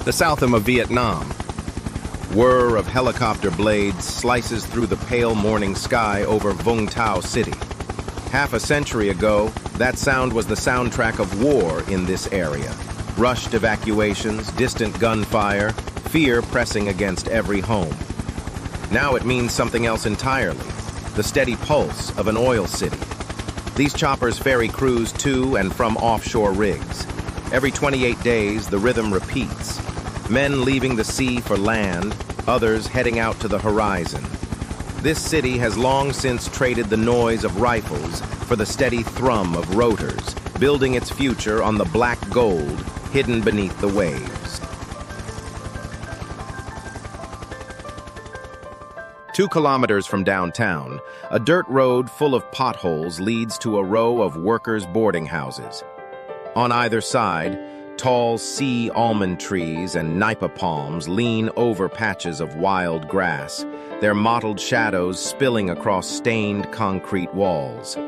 the south of Vietnam. Whir of helicopter blades slices through the pale morning sky over Vung Tau city. Half a century ago, that sound was the soundtrack of war in this area. Rushed evacuations, distant gunfire, fear pressing against every home. Now it means something else entirely, the steady pulse of an oil city. These choppers ferry crews to and from offshore rigs. Every 28 days, the rhythm repeats. Men leaving the sea for land, others heading out to the horizon. This city has long since traded the noise of rifles for the steady thrum of rotors, building its future on the black gold hidden beneath the waves. 2 kilometers from downtown, a dirt road full of potholes leads to a row of workers' boarding houses. On either side, tall sea almond trees and nipa palms lean over patches of wild grass, their mottled shadows spilling across stained concrete walls.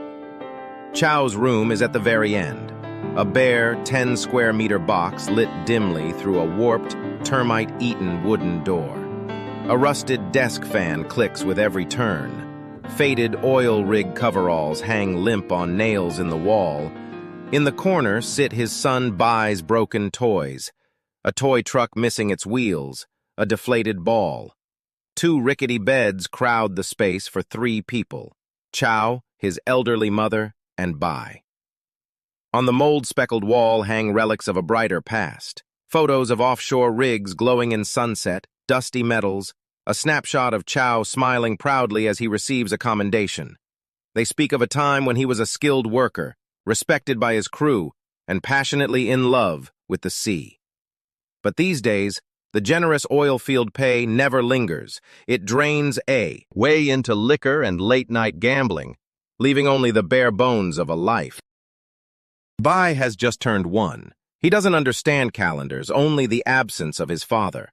Chau's room is at the very end, a bare 10-square-meter box lit dimly through a warped, termite-eaten wooden door. A rusted desk fan clicks with every turn. Faded oil rig coveralls hang limp on nails in the wall. In the corner sit his son Bai's broken toys, a toy truck missing its wheels, a deflated ball. 2 rickety beds crowd the space for 3 people, Chau, his elderly mother, and Bai. On the mold-speckled wall hang relics of a brighter past, photos of offshore rigs glowing in sunset, dusty metals, a snapshot of Chau smiling proudly as he receives a commendation. They speak of a time when he was a skilled worker, respected by his crew, and passionately in love with the sea. But these days, the generous oil field pay never lingers. It drains way into liquor and late-night gambling, leaving only the bare bones of a life. Bai has just turned 1. He doesn't understand calendars, only the absence of his father.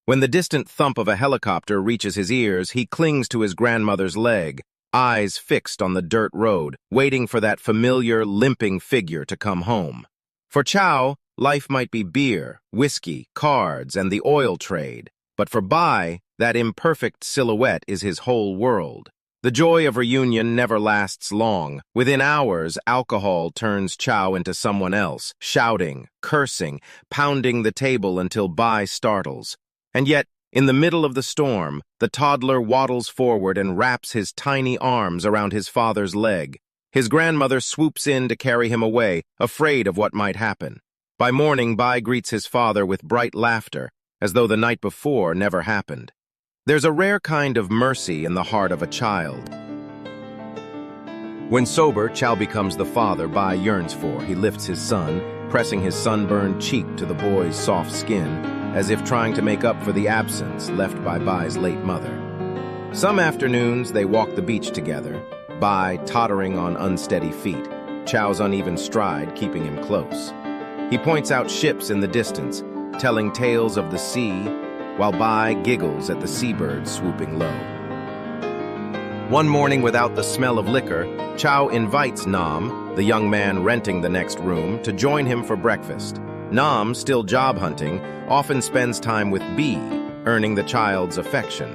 When the distant thump of a helicopter reaches his ears, he clings to his grandmother's leg, eyes fixed on the dirt road, waiting for that familiar, limping figure to come home. For Chau, life might be beer, whiskey, cards, and the oil trade. But for Bai, that imperfect silhouette is his whole world. The joy of reunion never lasts long. Within hours, alcohol turns Chau into someone else, shouting, cursing, pounding the table until Bai startles. And yet, in the middle of the storm, the toddler waddles forward and wraps his tiny arms around his father's leg. His grandmother swoops in to carry him away, afraid of what might happen. By morning, Bai greets his father with bright laughter, as though the night before never happened. There's a rare kind of mercy in the heart of a child. When sober, Chau becomes the father Bai yearns for. He lifts his son, pressing his sunburned cheek to the boy's soft skin, as if trying to make up for the absence left by Bai's late mother. Some afternoons, they walk the beach together, Bai tottering on unsteady feet, Chau's uneven stride keeping him close. He points out ships in the distance, telling tales of the sea, while Bai giggles at the seabirds swooping low. One morning without the smell of liquor, Chau invites Nam, the young man renting the next room, to join him for breakfast. Nam, still job hunting, often spends time with B, earning the child's affection.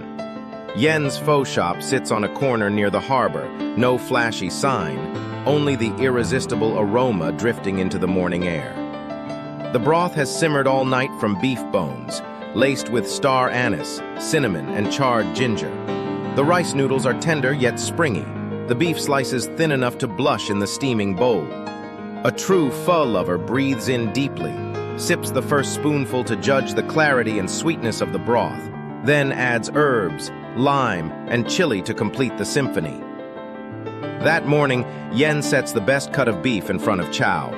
Yen's faux shop sits on a corner near the harbor, no flashy sign, only the irresistible aroma drifting into the morning air. The broth has simmered all night from beef bones, laced with star anise, cinnamon, and charred ginger. The rice noodles are tender yet springy, the beef slices thin enough to blush in the steaming bowl. A true pho lover breathes in deeply, sips the first spoonful to judge the clarity and sweetness of the broth, then adds herbs, lime, and chili to complete the symphony. That morning, Yen sets the best cut of beef in front of Chau.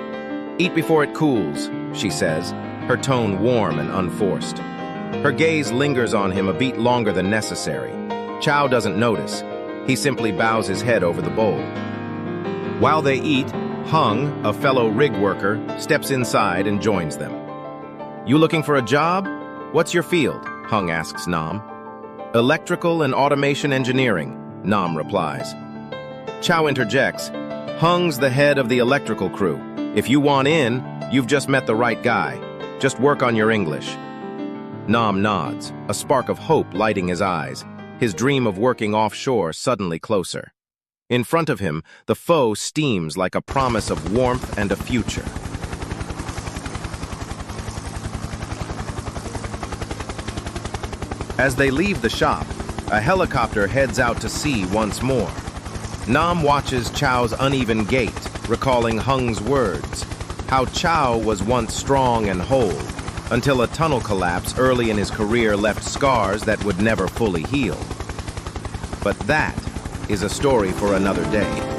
"Eat before it cools," she says, her tone warm and unforced. Her gaze lingers on him a beat longer than necessary. Chau doesn't notice. He simply bows his head over the bowl. While they eat, Hung, a fellow rig worker, steps inside and joins them. "You looking for a job? What's your field?" Hung asks Nam. "Electrical and automation engineering," Nam replies. Chau interjects, "Hung's the head of the electrical crew. If you want in, you've just met the right guy. Just work on your English." Nam nods, a spark of hope lighting his eyes, his dream of working offshore suddenly closer. In front of him, the foe steams like a promise of warmth and a future. As they leave the shop, a helicopter heads out to sea once more. Nam watches Chau's uneven gait, recalling Hung's words, how Chau was once strong and whole, until a tunnel collapse early in his career left scars that would never fully heal. But that is a story for another day.